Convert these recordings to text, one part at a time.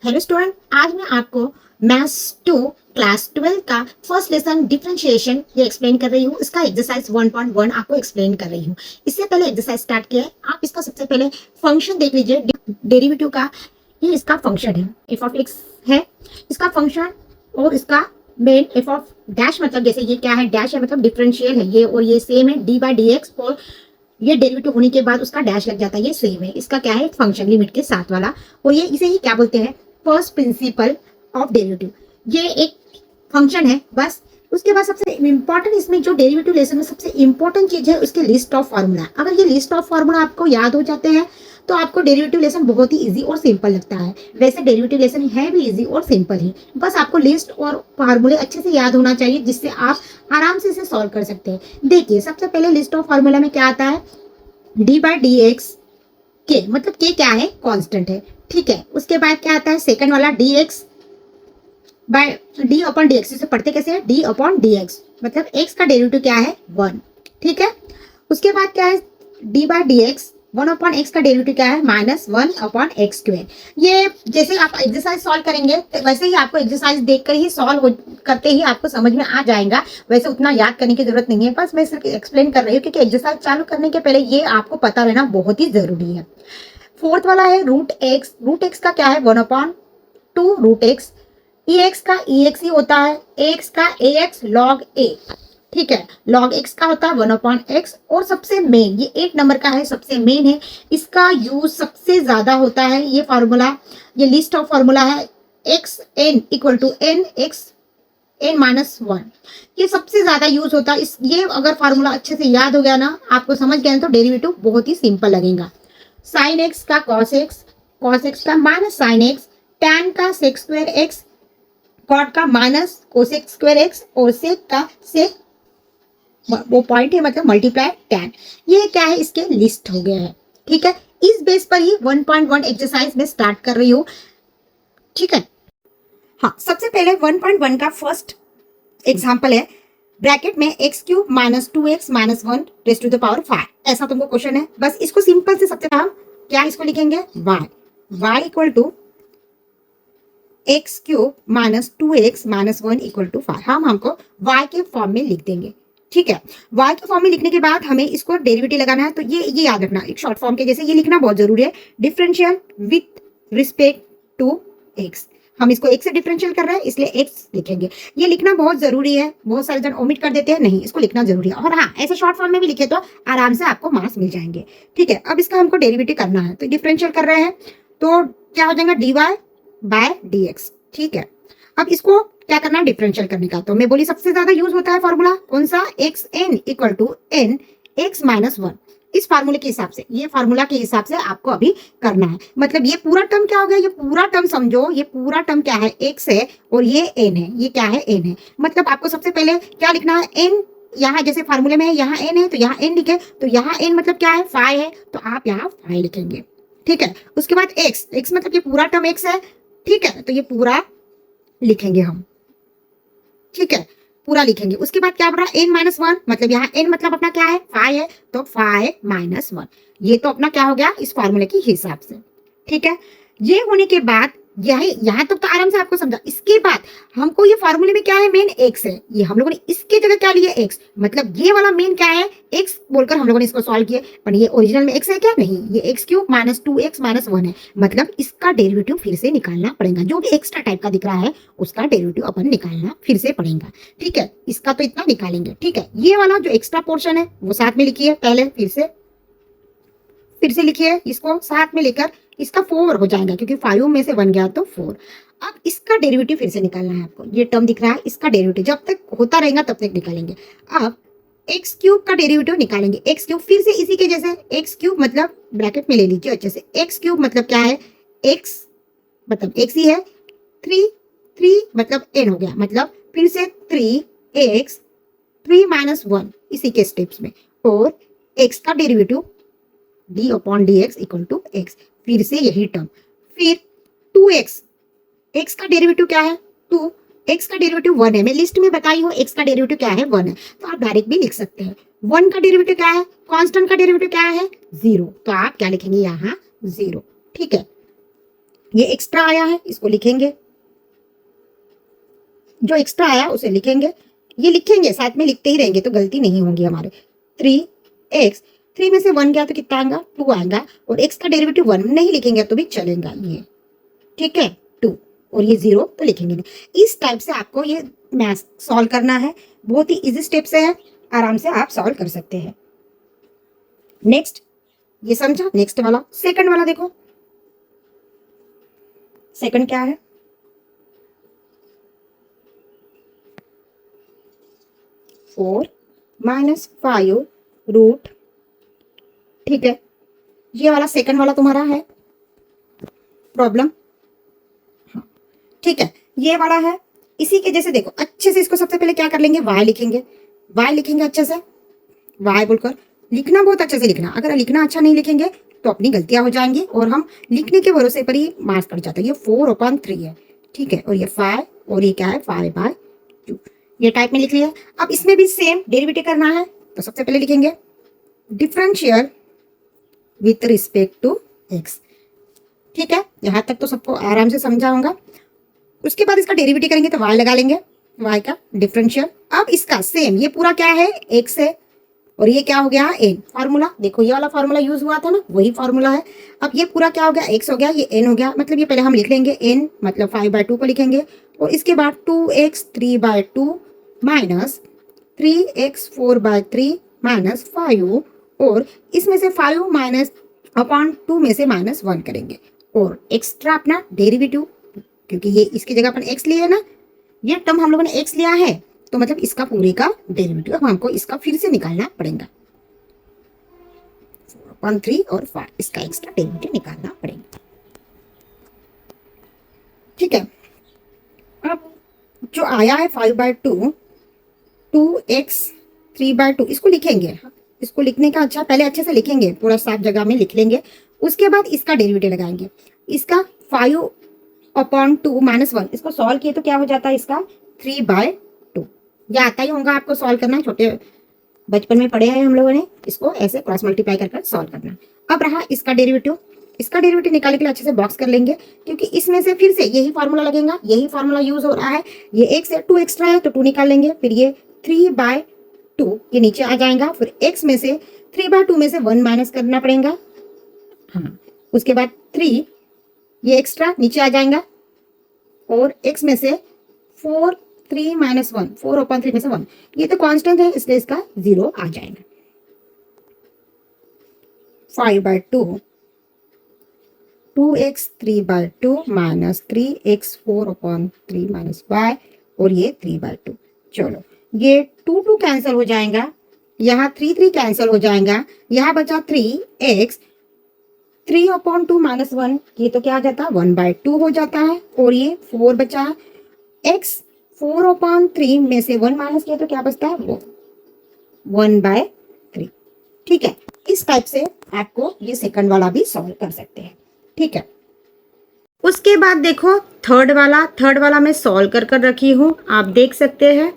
Hello student, आज मैं आपको मैथ्स 2 क्लास 12 का फर्स्ट लेसन डिफरेंशिएशन ये एक्सप्लेन कर रही हूँ। इसका एक्सरसाइज 1.1 आपको एक्सप्लेन कर रही हूँ। इससे पहले एक्सरसाइज स्टार्ट किया है, आप इसका सबसे पहले फंक्शन देख लीजिए डेरिवेटिव का। ये इसका फंक्शन है, एफ ऑफ एक्स है इसका फंक्शन, और इसका मेन एफ ऑफ डैश मतलब जैसे ये क्या है, डैश है मतलब डिफरेंशियल है ये, और ये सेम है डी बाई डी एक्स, और ये डेरिवेटिव होने के बाद उसका डैश लग जाता है, ये सेम है। इसका क्या है, फंक्शन लिमिट के साथ वाला, और ये इसे ही क्या बोलते हैं, फर्स्ट प्रिंसिपल ऑफ डेरिवेटिव। ये एक फंक्शन है बस। उसके बाद सबसे इंपॉर्टेंट इसमें जो डेरिवेटिव लेसन में सबसे इंपॉर्टेंट चीज है उसके लिस्ट ऑफ फार्मूला। अगर ये लिस्ट ऑफ फार्मूला आपको याद हो जाते हैं तो आपको डेरिवेटिव लेसन बहुत ही इजी और सिंपल लगता है। वैसे डेरिवेटिव लेसन है भी इजी और सिंपल ही, बस आपको लिस्ट और फार्मूले अच्छे से याद होना चाहिए जिससे आप आराम से इसे सॉल्व कर सकते हैं। देखिए सबसे पहले लिस्ट ऑफ फार्मूला में क्या आता है, डी बाई डी एक्स के, मतलब के क्या है, कांस्टेंट है, ठीक है। उसके बाद क्या आता है सेकंड वाला, d x by d upon d x. इसे पढ़ते कैसे है, डी अपॉन डी एक्स, मतलब एक्स का डेरिवेटिव क्या है, 1, ठीक है। उसके बाद क्या है, d by d x, 1 upon x का डेरिवेटिव क्या है, -1 अपॉन एक्स स्क्वायर। ये जैसे आप एक्सरसाइज सॉल्व करेंगे तो वैसे ही आपको एक्सरसाइज देखकर ही सॉल्व करते ही आपको समझ में आ जाएगा। वैसे उतना याद करने की जरूरत नहीं है, बस मैं सिर्फ एक्सप्लेन कर रही हूँ क्योंकि एक्सरसाइज चालू करने के पहले ये आपको पता रहना बहुत ही जरूरी है। फोर्थ वाला है रूट एक्स। रूट एक्स का क्या है, 1 अपॉन 2 रूट एक्स। ई एक्स का ई एक्स ही होता है, एक्स का ए एक्स लॉग ए, ठीक है। लॉग एक्स का होता है 1 अपॉन एक्स। और सबसे मेन, ये 8 नंबर का है, सबसे मेन है, इसका यूज सबसे ज्यादा होता है। ये फार्मूला, ये लिस्ट ऑफ फार्मूला है, x n equal to n x n -1। ये सबसे ज्यादा यूज होता है। इस ये अगर फार्मूला अच्छे से याद हो गया ना, आपको समझ गया तो डेरिवेटिव बहुत ही सिंपल लगेगा। साइन एक्स का कॉस एक्स, कॉस एक्स का माइनस साइन एक्स, टैन का सेक स्क्वायर एक्स, कॉट का माइनस कोसेक स्क्वायर एक्स, और सेक का सेक, वो पॉइंट है मतलब मल्टीप्लाई टैन। ये क्या है, इसके लिस्ट हो गया है, ठीक है। इस बेस पर ही 1.1 एक्सरसाइज में स्टार्ट कर रही हूँ, ठीक है। हाँ, सबसे पहले 1.1 का फर्स्ट एग्जाम्पल है, ब्रैकेट में x cube -2x -1 raise to the power 5, ऐसा तुमको क्वेश्चन है। बस इसको सिंपल से सबसे पहले हम क्या इसको लिखेंगे, y equal to x cube -2x -1 equal to 5। हमको y के फॉर्म में लिख देंगे, ठीक है। y के फॉर्म में लिखने के बाद हमें इसको डेरिवेटिव लगाना है, तो ये याद रखना, एक शॉर्ट फॉर्म के जैसे ये लिखना बहुत जरूरी है, differential with respect to x। हम इसको x से डिफरेंशियल कर रहे हैं इसलिए x लिखेंगे। ये लिखना बहुत जरूरी है, बहुत सारे जन ओमिट कर देते हैं, नहीं, इसको लिखना जरूरी है। और हाँ, ऐसे शॉर्ट फॉर्म में भी लिखे तो आराम से आपको मार्क्स मिल जाएंगे, ठीक है। अब इसका हमको डेरिवेटिव करना है, तो डिफरेंशियल कर रहे हैं तो क्या हो जाएगा, dy बाय dx, ठीक है। अब इसको क्या करना है, डिफरेंशियल करने का, तो मैं बोली सबसे ज्यादा यूज होता है फॉर्मूला कौन सा, x n equal to n x -1। इस फार्मूले के हिसाब से, ये फार्मूला के हिसाब से आपको अभी करना है। मतलब ये पूरा टर्म क्या हो गया, ये पूरा टर्म समझो, ये पूरा टर्म क्या है, एक्स है, और ये एन है, ये क्या है, एन है। मतलब आपको सबसे पहले क्या लिखना है, एन, यहाँ जैसे फार्मूले में है यहाँ एन है तो यहाँ एन लिखे, तो यहाँ एन मतलब क्या है, 5 है, तो आप यहाँ 5 लिखेंगे, ठीक है। उसके बाद एक्स, एक्स मतलब ये पूरा टर्म एक्स है, ठीक है, तो ये पूरा लिखेंगे हम, ठीक है, पूरा लिखेंगे। उसके बाद क्या बना, n -1, मतलब यहाँ n मतलब अपना क्या है, 5 है, तो 5 -1। ये तो अपना क्या हो गया इस फार्मूले के हिसाब से, ठीक है। ये होने के बाद यहाँ तक तो आराम से आपको समझा। इसके बाद हमको ये फार्मूले में क्या है, मेन x है, ये हम लोगों ने इसके जगह क्या लिया, x, मतलब ये वाला मेन क्या है, x बोलकर हम लोगों ने इसको सॉल्व किया, पर ये ओरिजिनल में x है क्या, नहीं, ये एक्स क्यूब -2x -1 है। मतलब इसका डेरिवेटिव फिर से निकालना पड़ेगा, जो भी एक्स्ट्रा टाइप का दिख रहा है उसका डेरिवेटिव अपन निकालना फिर से पड़ेगा, ठीक है। इसका तो इतना निकालेंगे, ठीक है। ये वाला जो एक्स्ट्रा पोर्शन है वो साथ में लिखिए पहले, फिर से लिखिए इसको साथ में लेकर, इसका 4 हो जाएगा क्योंकि 5 में से 1 गया तो 4। अब इसका डेरिवेटिव फिर से निकालना है आपको, ये टर्म दिख रहा है, इसका डेरिवेटिव जब तक होता रहेगा तब तक निकालेंगे। अब एक्स क्यूब का डेरिवेटिव निकालेंगे, एक्स क्यूब फिर से इसी के जैसे, एक्स क्यूब मतलब ब्रैकेट में ले लीजिए अच्छे से, एक्स क्यूब मतलब क्या है, एक्स मतलब एक्स ही है, 3 मतलब एन हो गया, मतलब फिर से 3x 3 -1 इसी के स्टेप्स में, और एक्स का derivative d upon d x equal to x, फिर से यही टर्म, फिर 2x, x का डेरिवेटिव क्या है, 2, x का डेरिवेटिव 1 है, मैं लिस्ट में बताई हूँ x का डेरिवेटिव क्या है, 1 है, तो आप डायरेक्ट भी लिख सकते हैं। 1 का डेरिवेटिव क्या है, कांस्टेंट का डेरिवेटिव क्या है, 0, तो आप क्या लिखेंगे यहाँ 0, ठीक है। ये एक्स्ट्रा आया है, इसको लिखेंगे, जो एक्स्ट्रा आया उसे लिखेंगे, ये लिखेंगे, साथ में लिखते ही रहेंगे तो गलती नहीं होगी हमारे। 3x, 3 में से 1 गया तो कितना आएगा, 2 आएगा, और x का डेरिवेटिव 1 नहीं लिखेंगे तो भी चलेगा ये, ठीक है, 2, और ये 0 तो लिखेंगे नहीं। इस टाइप से आपको ये मैथ सॉल्व करना है, बहुत ही इजी स्टेप से है, आराम से आप सॉल्व कर सकते हैं। नेक्स्ट, ये समझा। नेक्स्ट वाला, सेकंड वाला देखो, सेकंड क्या है, 4 माइनस 5 रूट, ठीक है, ये वाला सेकंड वाला तुम्हारा है प्रॉब्लम, ठीक है, ये वाला है। इसी के जैसे देखो, अच्छे से इसको सबसे पहले क्या कर लेंगे, y लिखेंगे, y लिखेंगे अच्छे से, y बोलकर लिखना, बहुत अच्छे से लिखना, अगर लिखना अच्छा नहीं लिखेंगे तो अपनी गलतियां हो जाएंगी और हम लिखने के भरोसे पर ही मार्क्स पड़ जाता है। ये 4/3 है, ठीक है, और ये 5, और ये क्या है 5/2, ये टाइप में लिख लिया। अब इसमें भी सेम डेरिवेटिव करना है, तो सबसे पहले लिखेंगे differential with respect to x, ठीक है, यहां तक तो सबको आराम से समझा होगा। उसके बाद इसका डेरिवेटिव करेंगे तो y लगा लेंगे, y का डिफरेंशियल। अब इसका सेम, ये पूरा क्या है, x है, और ये क्या हो गया, n, फार्मूला देखो, ये वाला फार्मूला यूज हुआ था ना, वही फार्मूला है। अब ये पूरा क्या हो गया, x हो गया, ये n हो गया, मतलब ये पहले हम लिख लेंगे n, मतलब 5/2 को लिखेंगे, और इसके बाद 2x 3/2 माइनस 3x 4/3 माइनस 5, और इसमें से 5 माइनस अपॉन 2 में से -1 करेंगे, और एक्स्ट्रा अपना डेरिवेटिव, क्योंकि ये इसकी जगह अपन x लिए है ना, ये टर्म हम लोगों ने x लिया है, तो मतलब इसका पूरे का डेरिवेटिव हमको इसका फिर से निकालना पड़ेगा, 4/3 और 5, इसका एक्स्ट्रा डेरिवेटिव निकालना पड़ेगा, ठीक है। अब जो आया है 5/2, 2x 3/2, इसको लिखेंगे, इसको लिखने का अच्छा, पहले अच्छे से लिखेंगे, पूरा साफ जगह में लिख लेंगे, उसके बाद इसका डेरिवेटिव लगाएंगे, इसका 5/2 -1, इसको सॉल्व किए तो क्या हो जाता है, इसका 3/2, यह आता ही होगा आपको सॉल्व करना, छोटे बचपन में पढ़े हैं हम लोगों ने, इसको ऐसे क्रॉस मल्टीप्लाई कर सॉल्व करना। अब रहा इसका डेरिवेटिव, इसका डेरिवेटिव निकालने के लिए अच्छे से बॉक्स कर लेंगे, क्योंकि इसमें से फिर से यही फार्मूला लगेगा, यही फार्मूला यूज हो रहा है, ये x है, 2 एक्स्ट्रा है तो 2 निकाल लेंगे, फिर ये 3/2 ये नीचे आ जाएगा, फिर x में से 3/2 में से 1 माइनस करना पड़ेगा, हाँ, उसके बाद 3 ये एक्स्ट्रा नीचे आ जाएगा, और x में से 4 3 माइनस 1, 4/3 में से 1, ये तो कांस्टेंट है इसलिए इसका 0 आ जाएगा। 5/2 2x 3/2 minus 3x 4/3 minus y, और ये 3/2, चलो ये 2 कैंसिल हो जाएगा, यहाँ 3 कैंसिल हो जाएगा, यहाँ बचा 3x 3/2 माइनस 1, ये तो क्या आ जाता है 1/2 हो जाता है, और ये 4 बचा, x 4/3 में से 1 माइनस किया तो क्या बचता है, वो 1/3, ठीक है। इस टाइप से आपको ये सेकंड वाला भी सॉल्व कर सकते हैं, ठीक है। उसके बाद देखो थर्ड वाला मैं सॉल्व कर रखी हूं, आप देख सकते हैं,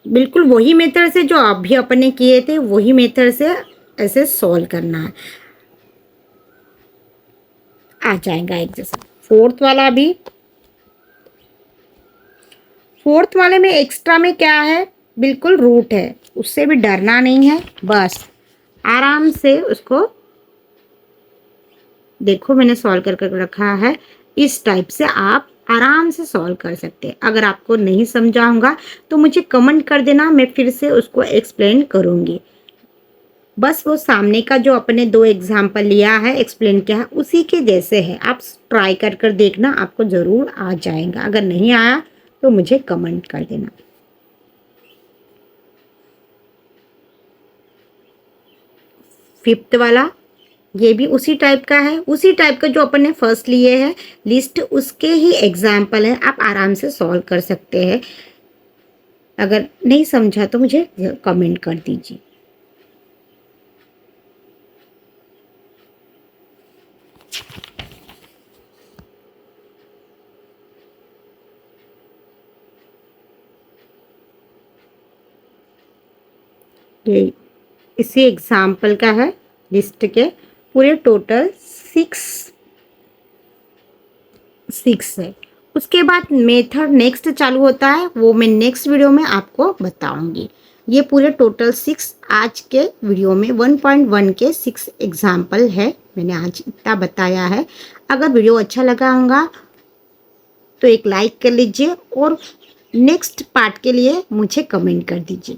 बिल्कुल वही मेथड से जो अभी अपने किए थे, वही मेथड से ऐसे सॉल्व करना है, आ जाएगा एक जैसा। फोर्थ वाले में एक्स्ट्रा में क्या है, बिल्कुल रूट है, उससे भी डरना नहीं है, बस आराम से उसको देखो, मैंने सॉल्व कर रखा है, इस टाइप से आप आराम से सॉल्व कर सकते हैं। अगर आपको नहीं समझा होगा तो मुझे कमेंट कर देना, मैं फिर से उसको एक्सप्लेन करूंगी। बस वो सामने का जो अपने 2 एग्जाम्पल लिया है, एक्सप्लेन किया है, उसी के जैसे है, आप ट्राई कर देखना, आपको ज़रूर आ जाएगा। अगर नहीं आया तो मुझे कमेंट कर देना। फिफ्थ वाला, ये भी उसी टाइप का है, उसी टाइप का जो अपन ने फर्स्ट लिए है लिस्ट, उसके ही एग्जाम्पल है, आप आराम से सॉल्व कर सकते हैं। अगर नहीं समझा तो मुझे कमेंट कर दीजिए। ये इसी एग्जाम्पल का है, लिस्ट के पूरे टोटल 6 6 है। उसके बाद मेथड नेक्स्ट चालू होता है, वो मैं नेक्स्ट वीडियो में आपको बताऊंगी। ये पूरे टोटल 6 आज के वीडियो में 1.1 के 6 एग्जाम्पल है, मैंने आज इतना बताया है। अगर वीडियो अच्छा लगा होगा तो एक लाइक कर लीजिए और नेक्स्ट पार्ट के लिए मुझे कमेंट कर दीजिए।